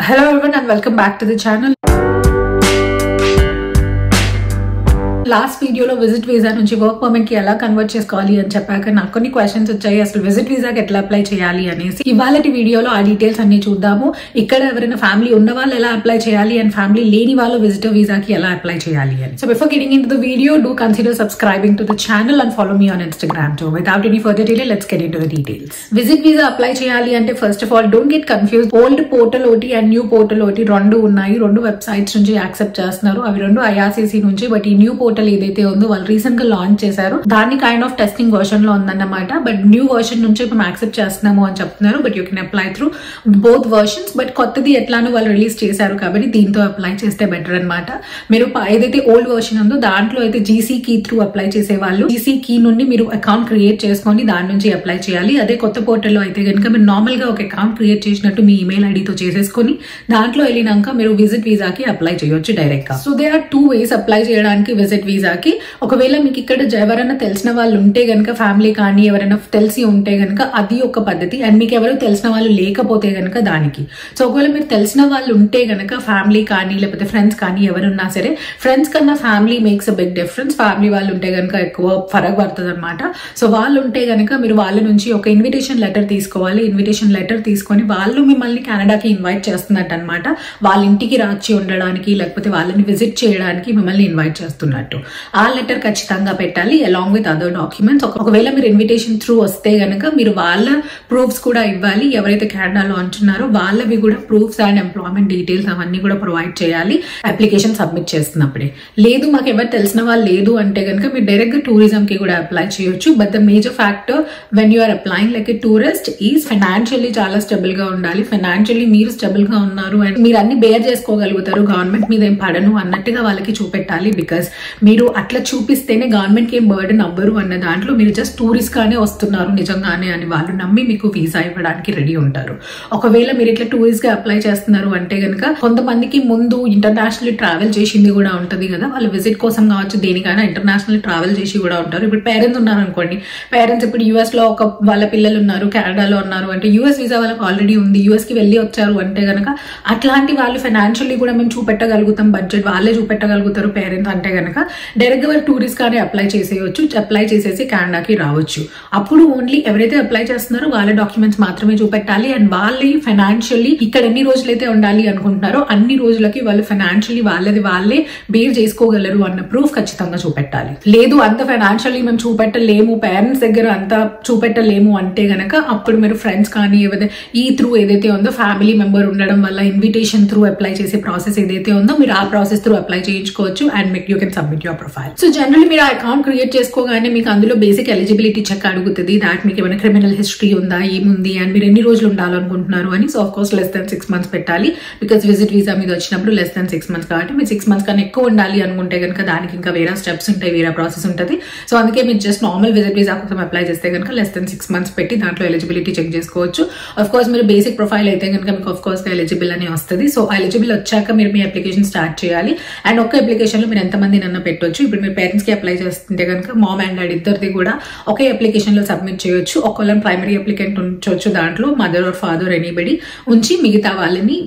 Hello everyone and welcome back to the channel. Last వీడియోలో visit visa నుంచి work permit కి ఎలా convert చేసుకోవాలి అని చెప్పాక నాకు కొన్ని క్వశ్చన్స్ వచ్చాయి. అసలు విజిట్ వీసాకి ఎట్లా అప్లై చేయాలి అనేసి ఇవాళటి వీడియోలో ఆ డీటెయిల్స్ అన్ని చూద్దాము. ఇక్కడ ఎవరైనా ఫ్యామిలీ ఉన్న వాళ్ళు ఎలా అప్లై చేయాలి అండ్ ఫ్యామిలీ లేని వాళ్ళు విజిటర్ వీసాకి ఎలా అప్లై చేయాలి అని. So before getting in to the video, do consider subscribing to the channel and follow me on Instagram two. Without any further delay let's get in to the details. Visit visa apply చేయాలి అంటే first of all don't get confuse. Old portal ఒకటి and new portal ఒకటి రెండు ఉన్నాయి. రెండు websites నుంచి accept చేస్తున్నారు. అవి రెండు ఐఆర్సీసీ నుంచి. బట్ ఈ న్యూ పోర్టల్ ఏదైతే ఉందో వాళ్ళు రీసెంట్ గా లాంచ్ చేశారు. దాన్ని కైండ్ ఆఫ్ టెస్టింగ్ వర్షన్ లో ఉందన్నమాట. బట్ న్యూ వర్షన్ నుంచి ఇప్పుడు యాక్సెప్ట్ చేస్తున్నాము అని చెప్తున్నారు. But you can apply through both versions. But కొత్తది ఎట్లానో వాళ్ళు రిలీజ్ చేశారు కాబట్టి దీంతో అప్లై చేస్తే బెటర్ అనమాట. మీరు ఏదైతే ఓల్డ్ వర్షన్ ఉందో దాంట్లో అయితే జీసీ కీ త్రూ అప్లై చేసే వాళ్ళు జీసీ కీ నుండి మీరు అకౌంట్ క్రియేట్ చేసుకొని దాని నుంచి అప్లై చేయాలి. అదే కొత్త పోర్టల్లో అయితే కనుక మీరు నార్మల్ గా ఒక అకౌంట్ క్రియేట్ చేసినట్టు మీ ఈమెయిల్ ఐడితో చేసేసుకొని దాంట్లో వెళ్ళినాక మీరు విజిట్ వీసాకి అప్లై చేయొచ్చు డైరెక్ట్ గా. So they are two ways apply చేయడానికి విజిట్ వీసాకి. ఒకవేళ మీకు ఇక్కడ ఎవరైనా తెలిసిన వాళ్ళు ఉంటే గనక, ఫ్యామిలీ కానీ ఎవరైనా తెలిసి ఉంటే గనక అది ఒక పద్ధతి. అండ్ మీకు ఎవరు తెలిసిన వాళ్ళు లేకపోతే గనక దానికి. సో ఒకవేళ మీరు తెలిసిన వాళ్ళు ఉంటే గనక ఫ్యామిలీ కానీ లేకపోతే ఫ్రెండ్స్ కానీ ఎవరున్నా సరే, ఫ్రెండ్స్ కన్నా family makes a big difference. Family వాళ్ళు ఉంటే గనక ఎక్కువ ఫరక్ పడుతుంది అనమాట. సో వాళ్ళు ఉంటే గనక మీరు వాళ్ళ నుంచి ఒక ఇన్విటేషన్ లెటర్ తీసుకోవాలి. ఇన్విటేషన్ లెటర్ తీసుకొని వాళ్ళు మిమ్మల్ని కెనడాకి ఇన్వైట్ చేస్తున్నట్టు అనమాట. వాళ్ళ ఇంటికి రాచి ఉండడానికి లేకపోతే వాళ్ళని విజిట్ చేయడానికి మిమ్మల్ని ఇన్వైట్ చేస్తున్నట్టు. ఆ లెటర్ ఖచ్చితంగా పెట్టాలి అలాంగ్ విత్ అదర్ డాక్యుమెంట్స్. ఒకవేళ మీరు ఇన్విటేషన్ త్రూ వస్తే గనక మీరు వాళ్ళ ప్రూఫ్స్ కూడా ఇవ్వాలి. ఎవరైతే కెనడాలో అంటున్నారో వాళ్ళవి కూడా ప్రూఫ్స్ అండ్ ఎంప్లాయ్మెంట్ డీటెయిల్స్ అవన్నీ కూడా ప్రొవైడ్ చేయాలి అప్లికేషన్ సబ్మిట్ చేస్తున్నప్పుడే. లేదు మాకు ఎవరు తెలిసిన వాళ్ళు లేదు అంటే కనుక మీరు డైరెక్ట్ గా టూరిజం కి కూడా అప్లై చేయొచ్చు. But the major factor when you are applying like a tourist is financially చాలా స్టెబుల్ గా ఉండాలి. ఫైనాన్షియల్లీ మీరు స్టెబుల్ గా ఉన్నారు అండ్ మీరు అన్ని బేర్ చేసుకోగలుగుతారు, గవర్నమెంట్ మీద ఏం పడను అన్నట్టుగా వాళ్ళకి చూపెట్టాలి. బికాస్ మీరు అట్లా చూపిస్తేనే గవర్నమెంట్ కి ఏం బర్డెన్ అవ్వరు అన్న దాంట్లో మీరు జస్ట్ టూరిస్ట్ గానే వస్తున్నారు నిజంగానే అని వాళ్ళు నమ్మి మీకు వీసా ఇవ్వడానికి రెడీ ఉంటారు. ఒకవేళ మీరు ఇట్లా టూరిస్ట్ గా అప్లై చేస్తున్నారు అంటే కనుక కొంతమందికి ముందు ఇంటర్నేషనల్ ట్రావెల్ చేసింది కూడా ఉంటది కదా, వాళ్ళు విజిట్ కోసం కావచ్చు దేనికైనా ఇంటర్నేషనల్ ట్రావెల్ చేసి కూడా ఉంటారు. ఇప్పుడు పేరెంట్స్ ఉన్నారు అనుకోండి, పేరెంట్స్ ఇప్పుడు యూఎస్ లో ఒక వాళ్ళ పిల్లలు ఉన్నారు, కెనడాలో ఉన్నారు అంటే యూఎస్ వీసా వాళ్ళకి ఆల్రెడీ ఉంది, యూఎస్ కి వెళ్ళి వచ్చారు అంటే కనుక అట్లాంటి వాళ్ళు ఫైనాన్షియల్లీ కూడా మేము చూపెట్టగలుగుతాం, బడ్జెట్ వాళ్ళే చూపెట్టగలుగుతారు పేరెంట్స్ అంటే కనుక డైరెక్ట్ గా టూరిస్ట్ గానే అప్లై చేసేయచ్చు. అప్లై చేసేసి కెనడాకి రావచ్చు. అప్పుడు ఓన్లీ ఎవరైతే అప్లై చేస్తున్నారో వాళ్ళ డాక్యుమెంట్స్ మాత్రమే చూపెట్టాలి. అండ్ వాళ్ళే ఫైనాన్షియల్లీ ఇక్కడ ఎన్ని రోజులైతే ఉండాలి అనుకుంటున్నారో అన్ని రోజులకి వాళ్ళు ఫైనాన్షియల్లీ వాళ్ళే బేర్ చేసుకోగలరు అన్న ప్రూఫ్ ఖచ్చితంగా చూపెట్టాలి. లేదు అంత ఫైనాన్షియల్లీ మేము చూపెట్టలేము, పేరెంట్స్ దగ్గర అంతా చూపెట్టలేము అంటే గనక అప్పుడు మీరు ఫ్రెండ్స్ కానీ ఈ త్రూ ఏదైతే ఉందో ఫ్యామిలీ మెంబర్ ఉండడం వల్ల ఇన్విటేషన్ త్రూ అప్లై చేసే ప్రాసెస్ ఏదైతే ఉందో మీరు ఆ ప్రాసెస్ త్రూ అప్లై చేయించుకోవచ్చు and you can submit your profile. So generally మీరు ఆ అకౌంట్ క్రియేట్ చేసుకోగానే మీకు అందులో బేసిక్ ఎలిజిబిలిటీ చెక్ అడుగుతుంది. దాట్ మీకు ఏమైనా క్రిమినల్ హిస్టరీ ఉందా, ఏముంది అండ్ మీరు ఎన్ని రోజులు ఉండాలనుకుంటున్నారు అని. So of course less than 6 months పెట్టాలి. బికాస్ విజిట్ వీసా మీద వచ్చినప్పుడు లెస్ దాన్ 6 months కాబట్టి మీరు 6 months కన్నా ఎక్కువ ఉండాలి అనుకుంటే కనుక దానికి ఇంకా వేరే స్టెప్స్ ఉంటాయి, వేరే ప్రాసెస్ ఉంటుంది. సో అందుకే మీరు జస్ట్ నార్మల్ విజిట్ వీసా కోసం అప్లై చేస్తే కనుక లెస్ దాన్ 6 months పెట్టి దాంట్లో ఎలిజిబిలిటీ చెక్ చేసుకోవచ్చు. ఆఫ్ కోర్స్ మీరు బేసిక్ ప్రొఫైల్ అయితే కనుక మీకు ఆఫ్ కోర్స్ ఎలిజిబుల్ అని వస్తుంది. సో ఎలిజిబుల్ వచ్చాక మీరు మీ అప్లికేషన్ స్టార్ట్ చేయాలి. అండ్ ఒక్క అప్లికేషన్ లో మీరు ఎంతమంది నన్ను పెట్టొచ్చు. ఇప్పుడు మీరు పేరెంట్స్ కి అప్లై చేస్తుంటే కనుక మామ్ అండ్ డాడ్ ఇద్దరిది కూడా ఒకే అప్లికేషన్ లో సబ్మిట్ చేయొచ్చు. ఒకవేళ ప్రైమరీ అప్లికెంట్ ఉంచవచ్చు, దాంట్లో మదర్ ఆర్ ఫాదర్ ఎనీబడి ఉంచి మిగతా వాళ్ళని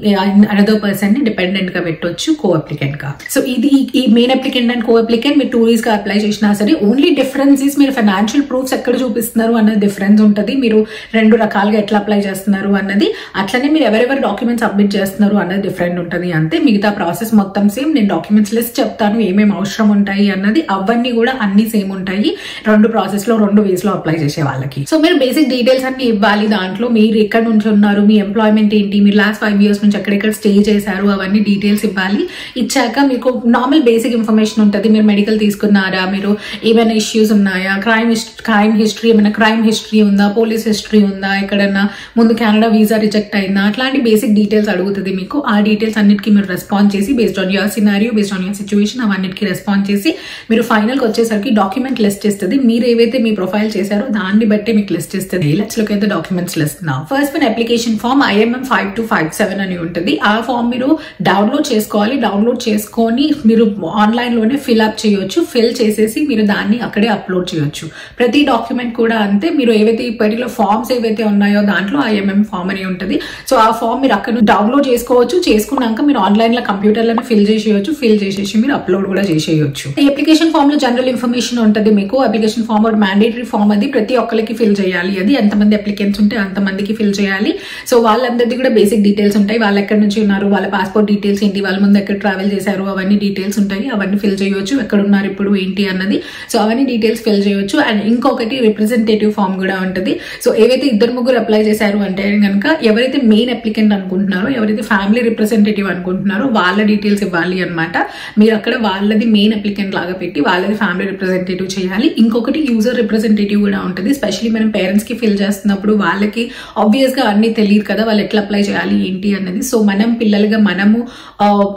అనదర్ పర్సన్ ని డిపెండెంట్ గా పెట్టొచ్చు కో అప్లికెంట్ గా. సో ఇది ఈ main applicant and co applicant మీరు టూరిస్ట్ గా అప్లై చేసినా సరే ఓన్లీ డిఫరెన్స్ ఇస్ మీరు ఫైనాన్షియల్ ప్రూఫ్స్ ఎక్కడ చూపిస్తున్నారు అన్నది డిఫరెన్స్ ఉంటుంది. మీరు రెండు రకాలుగా ఎట్లా అప్లై చేస్తున్నారు అన్నది, అట్లనే మీరు ఎవరెవరు డాక్యుమెంట్స్ సబ్మిట్ చేస్తున్నారు అన్నది డిఫరెంట్ ఉంటుంది అంతే. మిగతా ప్రాసెస్ మొత్తం సేమ్. నేను డాక్యుమెంట్స్ లిస్ట్ చెప్తాను ఏమేమి అవసరం ఉంటాయి అన్నది, అవన్నీ కూడా అన్ని సేమ్ ఉంటాయి రెండు ప్రాసెస్ లో, రెండు వేస్ లో అప్లై చేసే వాళ్ళకి. సో మీరు బేసిక్ డీటెయిల్స్ అన్ని ఇవ్వాలి. దాంట్లో మీరు ఎక్కడ నుంచి ఉన్నారు, మీ ఎంప్లాయ్మెంట్ ఏంటి, మీరు లాస్ట్ 5 years నుంచి ఎక్కడెక్కడ స్టే చేశారు అవన్నీ డీటెయిల్స్ ఇవ్వాలి. ఇచ్చాక మీకు నార్మల్ బేసిక్ ఇన్ఫర్మేషన్ ఉంటుంది. మీరు మెడికల్ తీసుకున్నారా, మీరు ఏమైనా ఇష్యూస్ ఉన్నాయా, క్రైమ్ హిస్టరీ ఏమైనా క్రైమ్ హిస్టరీ ఉందా, పోలీస్ హిస్టరీ ఉందా, ఎక్కడన్నా ముందు కెనడా వీసా రిజెక్ట్ అయిందా, అట్లాంటి బేసిక్ డీటెయిల్స్ అడుగుతుంది మీకు. ఆ డీటెయిల్స్ అన్నిటికీ మీరు రెస్పాన్స్ చేసి based on your scenario, based on your situation అవన్నిటికీ రెస్పాన్స్ ఆన్ చేసి మీరు ఫైనల్ కి వచ్చేసరికి డాక్యుమెంట్ లిస్ట్ ఇస్తుంది. మీరు ఏవైతే మీ ప్రొఫైల్ చేశారో దాన్ని బట్టి మీకు లిస్ట్ ఇస్తుంది. Let's look at the documents list now. First one application form IMM 5257 అని ఉంటుంది. ఆ ఫామ్ మీరు డౌన్లోడ్ చేసుకోవాలి. డౌన్లోడ్ చేసుకొని మీరు ఆన్లైన్ లోనే ఫిల్ అప్ చేయొచ్చు. ఫిల్ చేసేసి మీరు దాన్ని అక్కడే అప్లోడ్ చేయొచ్చు. ప్రతి డాక్యుమెంట్ కూడా అంతే. మీరు ఏవైతే ఈ పర్టికులర్ ఫామ్స్ ఏవైతే ఉన్నాయో దాంట్లో IMM ఫామ్ అని ఉంటుంది. సో ఆ ఫామ్ మీరు అక్కడ డౌన్లోడ్ చేసుకోవచ్చు. చేసుకున్నాక మీరు ఆన్లైన్ లో కంప్యూటర్ లోనే ఫిల్ చేసేయచ్చు. ఫిల్ చేసేసి మీరు అప్లోడ్ కూడా చేసేయచ్చు. ఈ అప్లికేషన్ ఫామ్ లో జనరల్ ఇన్ఫర్మేషన్ ఉంటుంది మీకు. అప్లికేషన్ ఫామ్ ఒక మ్యాండేటరీ ఫామ్, అది ప్రతి ఒక్కరికి ఫిల్ చేయాలి. అది ఎంతమంది అప్లికెంట్స్ ఉంటే అంతమందికి ఫిల్ చేయాలి. సో వాళ్ళందరిది కూడా బేసిక్ డీటెయిల్స్ ఉంటాయి. వాళ్ళు ఎక్కడి నుంచి ఉన్నారు, వాళ్ళ పాస్పోర్ట్ డీటెయిల్స్ ఏంటి, వాళ్ళ ముందు ఎక్కడ ట్రావెల్ చేశారు, అవన్నీ డీటెయిల్స్ ఉంటాయి. అవన్నీ ఫిల్ చేయొచ్చు. ఎక్కడ ఉన్నారు ఇప్పుడు ఏంటి అన్నది. సో అవన్నీ డీటెయిల్స్ ఫిల్ చేయొచ్చు. అండ్ ఇంకొకటి రిప్రజెంటేటివ్ ఫామ్ కూడా ఉంటుంది. సో ఏవైతే 2-3 అప్లై చేశారు అంటే కనుక ఎవరైతే మెయిన్ అప్లికెంట్ అనుకుంటున్నారో, ఎవరైతే ఫ్యామిలీ రిప్రజెంటేటివ్ అనుకుంటున్నారో వాళ్ళ డీటెయిల్స్ ఇవ్వాలి అనమాట. మీరు అక్కడ వాళ్ళది మెయిన్ అప్లికెంట్ లాగా పెట్టి వాళ్ళది ఫ్యామిలీ రిప్రజెంటేటివ్ చేయాలి. ఇంకొకటి యూజర్ రిప్రజెంటేటివ్ కూడా ఉంటుంది. స్పెషల్లీ మనం పేరెంట్స్ కి ఫిల్ చేస్తున్నప్పుడు వాళ్ళకి ఆబ్వియస్ గా అన్ని తెలియదు కదా, వాళ్ళు ఎట్లా అప్లై చేయాలి ఏంటి అన్నది. సో మనం పిల్లలుగా మనము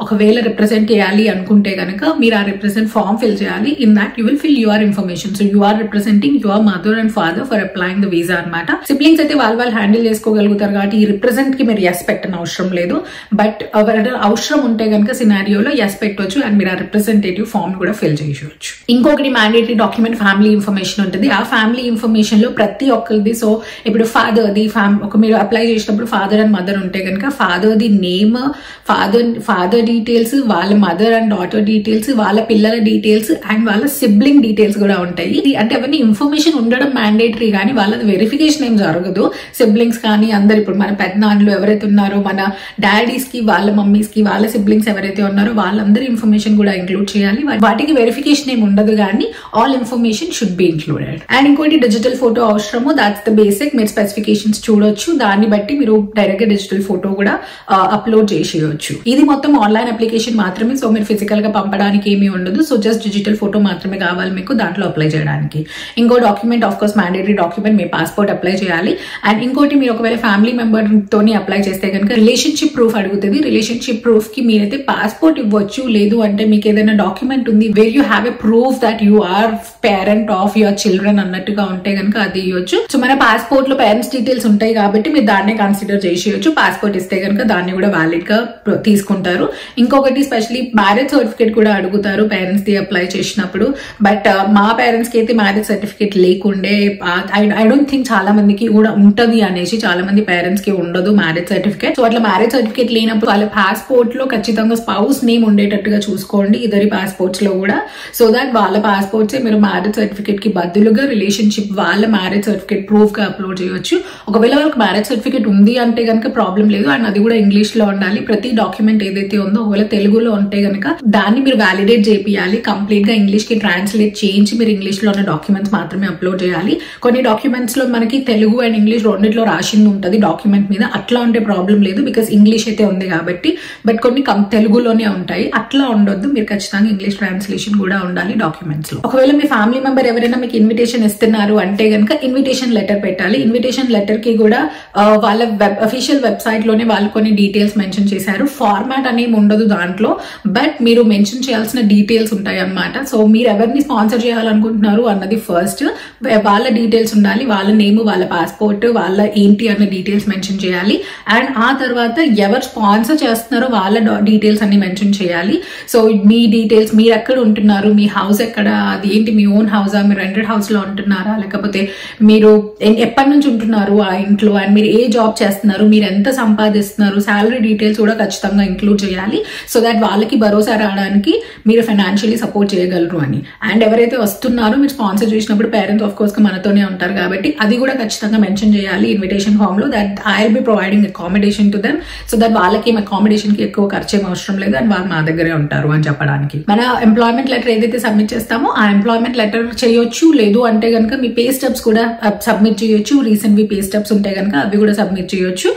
ఒకవేళ రిప్రజెంట్ చేయాలి అనుకుంటే కనుక మీరు ఆ రిప్రజెంట్ ఫామ్ ఫిల్ చేయాలి. In that you will fill your information. So you are representing your mother and father for applying the visa అనమాట. సిబ్లింగ్స్ అయితే వాళ్ళు హ్యాండిల్ చేసుకోగలుగుతారు కాబట్టి ఈ రిప్రజెంట్ కి మీరు ఎస్ పెట్టని అవసరం లేదు. బట్ అవసరం ఉంటే కనుక సినారియోలో ఎస్ పెట్టవచ్చు. అండ్ మీరు ఆ రిప్రజెంటేటివ్ ఫామ్ కూడా ఫిల్ చేయవచ్చు. ఇంకొకటి మ్యాండేటరీ డాక్యుమెంట్ ఫ్యామిలీ ఇన్ఫర్మేషన్ ఉంటుంది. ఆ ఫ్యామిలీ ఇన్ఫర్మేషన్ లో ప్రతి ఒక్కరిది, సో ఇప్పుడు ఫాదర్ది ఒక మీరు అప్లై చేసినప్పుడు ఫాదర్ అండ్ మదర్ ఉంటే కనుక ఫాదర్ది నేమ్, ఫాదర్ డీటెయిల్స్, వాళ్ళ మదర్ అండ్ డాటర్ డీటెయిల్స్, వాళ్ళ పిల్లల డీటెయిల్స్ అండ్ వాళ్ళ సిబ్లింగ్ డీటెయిల్స్ కూడా ఉంటాయి. అంటే అవన్నీ ఇన్ఫర్మేషన్ ఉండడం మ్యాండేటరీ, కానీ వాళ్ళది వెరిఫికేషన్ ఏం జరగదు. సిబ్లింగ్స్ కానీ అందరు ఇప్పుడు మన పెద్దనాన్నలు ఎవరైతే ఉన్నారో, మన డాడీస్ కి, వాళ్ళ మమ్మీస్ కి, వాళ్ళ సిబ్లింగ్స్ ఎవరైతే ఉన్నారో వాళ్ళందరి ఇన్ఫర్మేషన్ కూడా ఇంక్లూడ్ చేయాలి. వాటికి వెరిఫికేషన్ ఏమి ఉండదు, కానీ all information should be included. And ఇంకోటి డిజిటల్ ఫోటో అవసరము. That's the basic. మీరు స్పెసిఫికేషన్స్ చూడొచ్చు. దాన్ని బట్టి మీరు డైరెక్ట్ గా డిజిటల్ ఫోటో కూడా అప్లోడ్ చేసేయచ్చు. ఇది మొత్తం ఆన్లైన్ అప్లికేషన్ మాత్రమే. సో మీరు ఫిజికల్ గా పంపడానికి ఏమీ ఉండదు. సో జస్ట్ డిజిటల్ ఫోటో మాత్రమే కావాలి మీకు దాంట్లో అప్లై చేయడానికి. ఇంకో document of course mandatory document, me passport apply చేయాలి. అండ్ ఇంకోటి మీరు ఒకవేళ ఫ్యామిలీ మెంబర్ తోని అప్లై చేస్తే కనుక రిలేషన్షిప్ ప్రూఫ్ అడుగుతుంది. రిలేషన్షిప్ ప్రూఫ్ కి మీరైతే పాస్పోర్ట్ ఇవ్వచ్చు. లేదు అంటే మీకు ఏదైనా డాక్యుమెంట్ ఉంది where you have a proof that you are parent of your children అన్నట్టుగా ఉంటే కనుక అది ఇవ్వచ్చు. సో మన పాస్పోర్ట్ లో పేరెంట్స్ డీటెయిల్స్ ఉంటాయి కాబట్టి మీరు దాన్నే కన్సిడర్ చేసేయచ్చు. పాస్పోర్ట్ ఇస్తే కనుక దాన్ని కూడా వ్యాలిడ్ గా తీసుకుంటారు. ఇంకొకటి స్పెషల్లీ మ్యారేజ్ సర్టిఫికేట్ కూడా అడుగుతారు పేరెంట్స్ ది అప్లై చేసినప్పుడు. బట్ మా పేరెంట్స్ కి అయితే మ్యారేజ్ సర్టిఫికేట్ లేకుండే, ఐ డోంట్ థింక్ చాలా మందికి కూడా ఉంటది అనేసి, చాలా మంది పేరెంట్స్ కి ఉండదు మ్యారేజ్ సర్టిఫికేట్. సో అట్లా మ్యారేజ్ సర్టిఫికేట్ లేనప్పుడు వాళ్ళ పాస్పోర్ట్ లో ఖచ్చితంగా స్పౌస్ నేమ్ ఉండేటట్టుగా చూసుకోండి ఇద్దరి పాస్పోర్ట్స్ లో కూడా. సో దట్ వాళ్ళ పాస్పోర్ట్స్ మీరు మ్యారేజ్ సర్టిఫికేట్ కి బదులుగా రిలేషన్షిప్ వాళ్ళ మ్యారేజ్ సర్టిఫికేట్ ప్రూఫ్ గా అప్లోడ్ చేయొచ్చు. ఒకవేళ వాళ్ళకి మ్యారేజ్ సర్టిఫికేట్ ఉంది అంటే కనుక ప్రాబ్లం లేదు. అండ్ అది కూడా ఇంగ్లీష్ లో ఉండాలి. ప్రతి డాక్యుమెంట్ ఏదైతే ఉందో ఒకవేళ తెలుగులో ఉంటే కనుక దాన్ని మీరు వ్యాలిడేట్ చేయాలి. కంప్లీట్ గా ఇంగ్లీష్ కి ట్రాన్స్లేట్ చేయించి మీరు ఇంగ్లీష్ లో ఉన్న డాక్యుమెంట్స్ మాత్రమే అప్లోడ్ చేయాలి. కొన్ని డాక్యుమెంట్స్ లో మనకి తెలుగు అండ్ ఇంగ్లీష్ రెండిట్లో రాసింది ఉంటుంది డాక్యుమెంట్ మీద. అట్లా ఉంటే ప్రాబ్లం లేదు బికాస్ ఇంగ్లీష్ అయితే ఉంది కాబట్టి. బట్ కొన్ని తెలుగులోనే ఉంటాయి. అట్లా ఉండొద్దు. మీరు ఖచ్చితంగా ఇంగ్లీష్ ట్రాన్స్లేషన్ కూడా ఉండాలి డాక్యుమెంట్స్ లో. ఒకవేళ మీ ఫ్యామిలీ మెంబర్ ఎవరైనా మీకు ఇన్విటేషన్ ఇస్తున్నారు అంటే కనుక ఇన్విటేషన్ లెటర్ పెట్టాలి. ఇన్విటేషన్ లెటర్ కి కూడా వాళ్ళ అఫీషియల్ వెబ్సైట్ లోనే వాళ్ళు కొన్ని డీటెయిల్స్ మెన్షన్ చేశారు. ఫార్మాట్ అనేవి ఉండదు దాంట్లో, బట్ మీరు మెన్షన్ చేయాల్సిన డీటెయిల్స్ ఉంటాయి అన్నమాట. సో మీరు ఎవరిని స్పాన్సర్ చేయాలనుకుంటున్నారు అన్నది ఫస్ట్ వాళ్ళ డీటెయిల్స్ ఉండాలి. వాళ్ళ నేమ్, వాళ్ళ పాస్పోర్ట్, వాళ్ళ ఏంటి అన్న డీటెయిల్స్ మెన్షన్ చేయాలి. అండ్ ఆ తర్వాత ఎవరు స్పాన్సర్ చేస్తున్నారో వాళ్ళ డీటెయిల్స్ అన్ని మెన్షన్ చేయాలి. సో మీ డీటెయిల్స్, మీరు ఎక్కడ ఉంటున్నారు, మీ హౌస్ ఎక్కడ, అది ఏంటి, మీ ఓన్ హౌసా, మీరు రెంటెడ్ హౌస్ లో ఉంటున్నారా, లేకపోతే మీరు ఎప్పటి నుంచి ఉంటున్నారు ఆ ఇంట్లో, అండ్ మీరు ఏ జాబ్ చేస్తున్నారు, మీరు ఎంత సంపాదిస్తున్నారు, శాలరీ డీటెయిల్స్ కూడా ఖచ్చితంగా ఇంక్లూడ్ చేయాలి. సో దట్ వాళ్ళకి భరోసా రావడానికి మీరు ఫైనాన్షియలీ సపోర్ట్ చేయగలరు అని. అండ్ ఎవరైతే వస్తున్నారో మీరు స్పాన్సర్ చేసినప్పుడు పేరెంట్స్ ఆఫ్ కోర్స్ మనతోనే ఉంటారు కాబట్టి అది కూడా ఖచ్చితంగా మెన్షన్ చేయాలి ఇన్విటేషన్ ఫామ్ లో. That I will be providing accommodation to them. So that వాళ్ళకి అకామిడేషన్ కి ఎక్కువ ఖర్చు ఏం అవసరం లేదు అండ్ వాళ్ళు మా దగ్గరే ఉంటారు అని చెప్పడానికి. మన ఎంప్లాయ్మెంట్ లెటర్ ఏదైతే సబ్మిట్ చేస్తామో ఆ ఎంప్లాయ్మెంట్ లెటర్ చేయొచ్చు. లేదు అంటే కనుక మీ పే స్టెప్స్ కూడా సబ్మిట్ చేయొచ్చు. రీసెంట్ పే స్టెప్స్ ఉంటే కనుక అవి కూడా సబ్మిట్ చేయొచ్చు.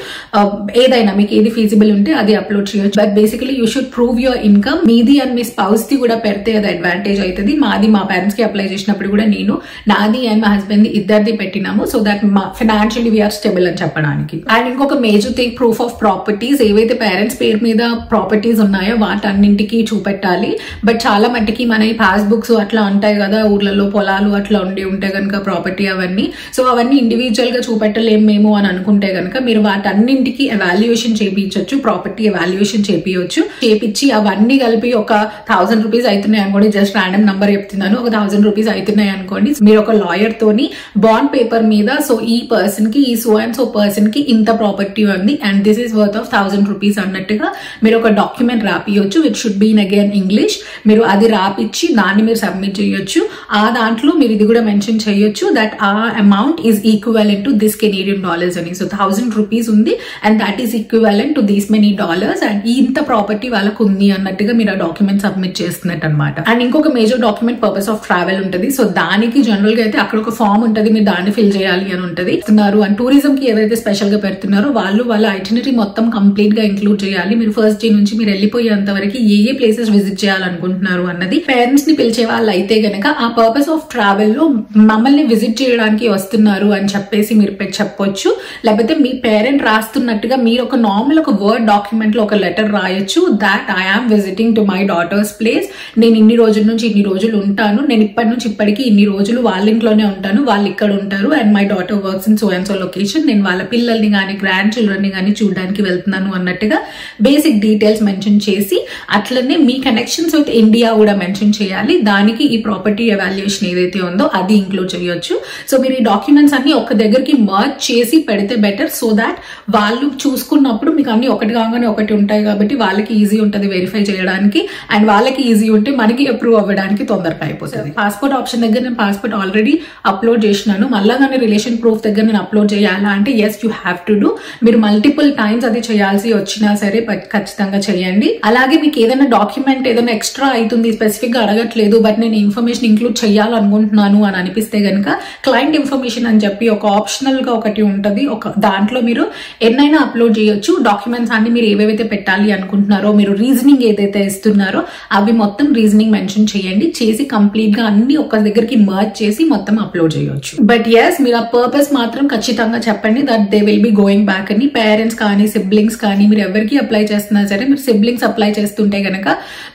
ఏదైనా మీకు ఏది ఫీజిబుల్ ఉంటే అది అప్లోడ్ చేయొచ్చు. But basically you should prove your income. మీది అండ్ మీ స్పౌస్ ది కూడా పెడితే అది అడ్వాంటేజ్ అవుతుంది. మాది మా పేరెంట్స్ కి అప్లై చేసినప్పుడు కూడా నేను నాది అండ్ మా హస్బెండ్ ఇద్దరిది పెట్టినాము. సో దట్ మా ఫైనాన్షియలీ వీఆర్ స్టేబుల్ అని చెప్పడానికి. అండ్ ఇంకొక major thing proof of properties. ఏవైతే పేరెంట్స్ పేరు మీద ప్రాపర్టీస్ ఉన్నాయో వాటన్నింటికి చూపెట్టాలి. బట్ చాలా మట్టికి మన ఈ పాస్ బుక్స్ అట్లా ఉంటాయి కదా, ఊర్లలో పొలాలు అట్లా ఉంటే కనుక ప్రాపర్టీ అవన్నీ, సో అవన్నీ ఇండివిజువల్ గా చూపెట్టలేము మేము అని అనుకుంటే కనుక మీరు వాటన్నింటికి ఎవాల్యుయేషన్ చేయించవచ్చు, ప్రాపర్టీ ఎవాల్యుయేషన్ చేపించి అవన్నీ కలిపి ఒక 1000 రూపీస్ అవుతున్నాయి అనుకోండి, జస్ట్ ర్యాండమ్ నంబర్ చెప్తున్నాను, ఒక 1000 రూపీస్ అవుతున్నాయి అనుకోండి, మీరు ఒక లాయర్ తోని బాండ్ పేపర్ మీద సో ఈ పర్సన్ కి, ఈ సో అండ్ సో పర్సన్ కి ఇంత ప్రాపర్టీ ఉంది and this is worth of 1000 rupees అన్నట్టుగా మీరు ఒక డాక్యుమెంట్ రాపియొచ్చు, which should be in again English. మీరు అది రాపిచ్చి దాన్ని మీరు సబ్మిట్ చేయొచ్చు. ఆ దాంట్లో మీరు ఇది కూడా మెన్షన్ చేయొచ్చు దట్ ఆ amount is equivalent to this Canadian dollars అని. సో 1000 రూపీస్ ఉంది and that is equivalent to these many dollars and ఇంత ప్రాపర్టీ వాళ్ళకు ఉంది అన్నట్టుగా మీరు ఆ డాక్యుమెంట్ సబ్మిట్ చేస్తున్నట్టు అనమాట. అండ్ ఇంకొక major document purpose of travel ఉంటుంది. సో దానికి జనరల్ గా అయితే అక్కడ ఒక ఫామ్ ఉంటుంది, మీరు దాన్ని ఫిల్ చేయాలి అని ఉంటుంది. అండ్ టూరిజం కి ఏదైతే స్పెషల్ గా పెడుతున్నారో వాళ్ళ ఐటినరీ మొత్తం కంప్లీట్ గా ఇంక్లూడ్ చేయాలి. మీరు ఫస్ట్ డే నుంచి మీరు వెళ్ళిపోయేంత వరకు ఏ ప్లేసెస్ విజిట్ చేయాలనుకుంటున్నారు అన్నది. పేరెంట్స్ ని పిలిచే వాళ్ళు అయితే గనక ఆ పర్పస్ ఆఫ్ ట్రావెల్ లో మమ్మల్ని విజిట్ చేయడానికి వస్తున్నారు అని చెప్పేసి మీరు చెప్పొచ్చు. లేకపోతే మీ పేరెంట్ రాస్తున్నట్టుగా మీరు ఒక నార్మల్ ఒక వర్డ్ డాక్యుమెంట్ లో ఒక లెటర్ రాయొచ్చు that I am visiting to my daughter's place. నేను ఇన్ని రోజుల నుంచి ఇన్ని రోజులు ఉంటాను, నేను ఇప్పటి నుంచి ఇప్పటికి ఇన్ని రోజులు వాళ్ళ ఇంట్లోనే ఉంటాను, వాళ్ళు ఇక్కడ ఉంటారు and my daughter works in so and so location. నేను వాళ్ళ పిల్లల్ని కానీ గ్రాండ్ చిల్డ్రన్ ని కానీ చూడడానికి వెళ్తున్నాను అన్నట్టుగా బేసిక్ డీటెయిల్స్ మెన్షన్ చేసి అట్లనే మీ కనెక్షన్స్ విత్ ఇండియా కూడా మెన్షన్ చేయాలి. దానికి ఈ ప్రాపర్టీ ఎవాల్యుయేషన్ ఏదైతే ఉందో అది ఇంక్లూడ్ చేయొచ్చు. సో మీరు ఈ డాక్యుమెంట్స్ అన్ని ఒక దగ్గరికి మర్జ్ చేసి పెడితే బెటర్, సో దాట్ వాళ్ళు చూసుకున్నప్పుడు మీకు అన్ని ఒకటి కాగానే ఒకటి ఉంటాయి కాబట్టి వాళ్ళకి ఈజీ ఉంటుంది వెరిఫై చేయడానికి అండ్ వాళ్ళకి ఈజీ ఉంటే మనకి అప్రూవ్ అవ్వడానికి తొందరగా అయిపోతుంది. పాస్పోర్ట్ ఆప్షన్ దగ్గర నేను పాస్పోర్ట్ ఆల్రెడీ అప్లోడ్ చేసినాను, మళ్ళా కానీ రిలేషన్ ప్రూఫ్ దగ్గర నేను అప్లోడ్ చేయాలా అంటే yes you have to do. మీరు మల్టిపుల్ టైమ్స్ అది చేయాల్సి వచ్చినా సరే ఖచ్చితంగా చేయండి. అలాగే మీకు ఏదైనా డాక్యుమెంట్ ఏదైనా ఎక్స్ట్రా అవుతుంది, స్పెసిఫిక్ గా అడగట్లేదు బట్ నేను ఇన్ఫర్మేషన్ ఇంక్లూడ్ చేయాలనుకుంటున్నాను అని అనిపిస్తే గనక క్లయింట్ ఇన్ఫర్మేషన్ అని చెప్పి ఒక ఆప్షనల్ గా ఒకటి ఉంటుంది. ఒక దాంట్లో మీరు ఎన్నైనా అప్లోడ్ చేయొచ్చు. డాక్యుమెంట్స్ అన్ని మీరు ఏవేవైతే పెట్టాలి అనుకుంటున్నారో, మీరు రీజనింగ్ ఏదైతే ఇస్తున్నారో అవి మొత్తం రీజనింగ్ మెన్షన్ చేయండి. చేసి కంప్లీట్ గా అన్ని ఒక దగ్గరికి మర్జ్ చేసి మొత్తం అప్లోడ్ చేయొచ్చు. బట్ ఎస్ మీరు ఆ పర్పస్ మాత్రం ఖచ్చితంగా చెప్పండి that they will be going back అని. పేరెంట్స్ కానీ సిబ్లింగ్స్ కానీ మీరు ఎవరికి అప్లై చేస్తున్నా సరే, మీరు సిబ్లింగ్స్ అప్లై చేస్తుంటే గనక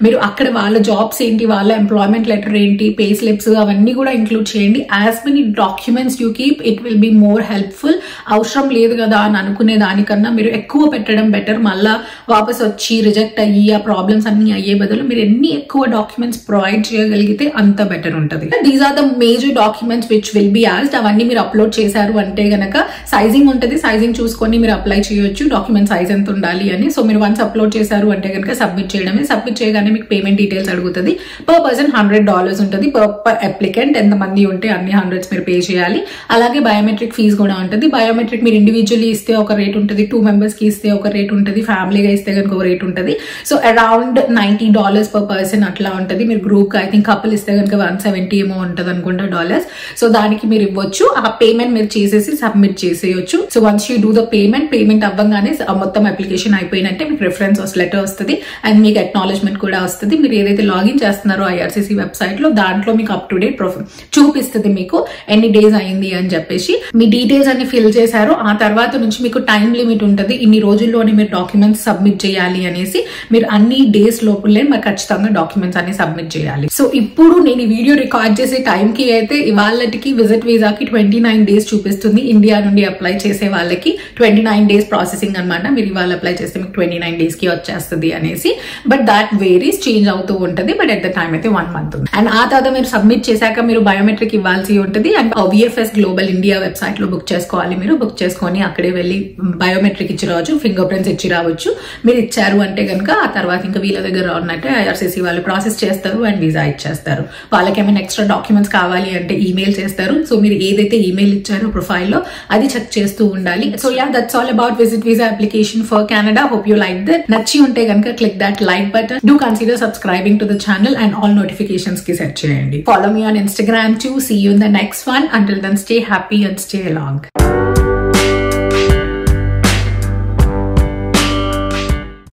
మీరు అక్కడ వాళ్ళ జాబ్స్ ఏంటి, వాళ్ళ ఎంప్లాయ్మెంట్ లెటర్ ఏంటి, పే స్లిప్స్ అవన్నీ కూడా ఇంక్లూడ్ చేయండి. As many documents you keep it will be more helpful. అవసరం లేదు కదా అని అనుకునే దానికన్నా మీరు ఎక్కువ పెట్టడం బెటర్. మళ్ళా వాపస్ వచ్చి రిజెక్ట్ అయ్యి ఆ ప్రాబ్లమ్స్ అన్ని అయ్యే బదులు మీరు ఎన్ని ఎక్కువ డాక్యుమెంట్స్ ప్రొవైడ్ చేయగలిగితే అంత బెటర్ ఉంటుంది. These are the major documents which will be asked. అవన్నీ మీరు అప్లోడ్ చేశారు అంటే గనక సైజింగ్ ఉంటుంది, సైజింగ్ చూసుకొని మీరు అప్లై చేయొచ్చు డాక్యుమెంట్ సైజ్ ఎంత ఉండాలి అని. సో మీరు వన్స్ అప్లోడ్ చేశారు అంటే కనుక సబ్మిట్ చేయడమే. సబ్మిట్ చేయగానే మీకు పేమెంట్ డీటెయిల్స్ అడుగుతుంది. పర్ పర్సన్ $100 ఉంటుంది. పర్ అప్లికెంట్ ఎంతమంది ఉంటే అన్ని హండ్రెడ్స్ మీరు పే చేయాలి. అలాగే బయోమెట్రిక్ ఫీజు కూడా ఉంటుంది. బయోమెట్రిక్ మీరు ఇండివిజువల్లీ ఇస్తే ఒక రేట్ ఉంటుంది, 2 మెంబర్స్ కి ఇస్తే ఒక రేట్ ఉంటుంది, ఫ్యామిలీగా ఇస్తే కనుక ఒక రేట్ ఉంటుంది. సో అరౌండ్ $90 పర్ పర్సన్ అట్లా ఉంటుంది. మీరు గ్రూప్ ఐ థింక్ కపుల్ ఇస్తే కనుక 170 ఏమో ఉంటుంది అనుకుంటా డాలర్స్. సో దానికి మీరు ఇవ్వచ్చు. ఆ పేమెంట్ మీరు చేసేసి సబ్మిట్ చేసేయచ్చు. So once you do the payment అవ్వగానే మొత్తం అప్లికేషన్ అయిపోయినట్టే మీకు రిఫరెన్స్ లెటర్ వస్తుంది అండ్ మీకు అక్నాలెడ్జ్మెంట్ కూడా వస్తుంది. మీరు ఏదైతే లాగిన్ చేస్తున్నారో IRCC వెబ్సైట్ లో దాంట్లో మీకు అప్ టు డేట్ చూపిస్తుంది మీకు ఎన్ని డేస్ అయింది అని చెప్పేసి. మీ డీటెయిల్స్ అన్ని ఫిల్ చేశారు. ఆ తర్వాత నుంచి మీకు టైం లిమిట్ ఉంటుంది, ఇన్ని రోజుల్లోనే మీరు డాక్యుమెంట్స్ సబ్మిట్ చేయాలి అనేసి. మీరు అన్ని డేస్ లోపలే మరి ఖచ్చితంగా డాక్యుమెంట్స్ అన్ని సబ్మిట్ చేయాలి. సో ఇప్పుడు నేను ఈ వీడియో రికార్డ్ చేసే టైంకి అయితే ఇవాళకి విజిట్ వీసాకి 29 డేస్ చూపిస్తుంది. ఇండియా నుండి అప్లై చేసే వాళ్ళకి 29 డేస్ ప్రాసెసింగ్ అనమాట. మీరు ఇవాళ అప్లై చేస్తే మీకు 29 డేస్ కి వచ్చేస్తుంది అనేసి. బట్ దాట్ వేరీస్, చేంజ్ అవుతూ ఉంటుంది. బట్ ఎట్ ద టైం అయితే 1 మంత్ ఉంది. అండ్ ఆ తర్వాత మీరు సబ్మిట్ చేశాక మీరు బయోమెట్రిక్ ఇవ్వాల్సి ఉంటుంది. And VFS global India website లో బుక్ చేసుకోవాలి. మీరు బుక్ చేసుకొని అక్కడే వెళ్ళి బయోమెట్రిక్ ఇచ్చి రావచ్చు, ఫింగర్ ప్రింట్స్ ఇచ్చి రావచ్చు. మీరు ఇచ్చారు అంటే కనుక ఆ తర్వాత ఇంకా వీళ్ళ దగ్గర ఉన్నట్టే IRCC వాళ్ళు ప్రాసెస్ చేస్తారు అండ్ వీసా ఇచ్చేస్తారు. వాళ్ళకి ఏమైనా ఎక్స్ట్రా డాక్యుమెంట్స్ కావాలి అంటే ఈమెయిల్ చేస్తారు. సో మీరు ఏదైతే ఈమెయిల్ ఇచ్చారో ప్రొఫైల్లో అది చెక్ చేస్తూ ఉండాలి. So yeah, that's all about visit visa application for Canada. Hope you like that. నచ్చి ఉంటే కనుక click that like button. Do consider subscribing to the channel and all notifications కి సెట్ చేయండి. Follow me on Instagram too. See you in the next one. Until then, stay happy and stay along.